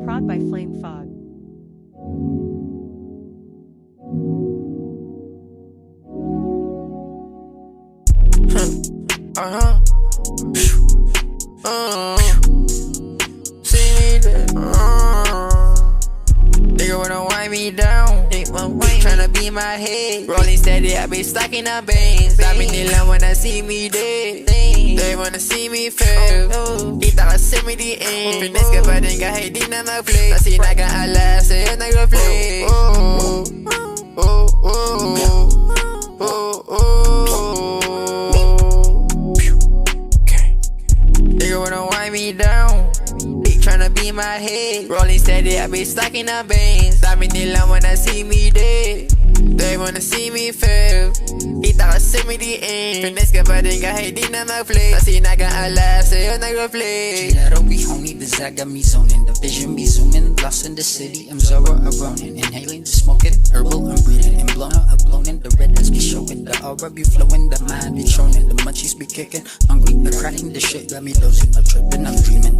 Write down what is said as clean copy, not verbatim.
Prod by Flame Fog. See me there. Nigga wanna wind me down. Tryna be my head. Rolling steady, I be stacking up bands. Dami nilang wanna see me dead. They wanna see me fail. Kita kasi may diin. Finesse ka pa din kahit di na mag-play. Nasinagan alahas sa'yo nag-reflect. Nigga wanna wind me down. Tryna be my head. Rolling steady, I be stacking up bands. Dami nilang wanna see me dead. They wanna see me fail. Kita kasi may diin. Finesse ka pa din kahit di na mag-play. Nasinagan alahas sa'yo nag-reflect. Chillero, we homie, the Zag got me zoning. The vision be zooming, lost in the city. I'm Zoro, a ronin. Inhaling, smoking, herbal, I'm breathing. And blown out, blown in. The redness be showing. The aura be flowing. The mind be showing. The munchies be kicking. Hungry, the cracking. The shit got me dozing. I'm tripping, I'm dreaming.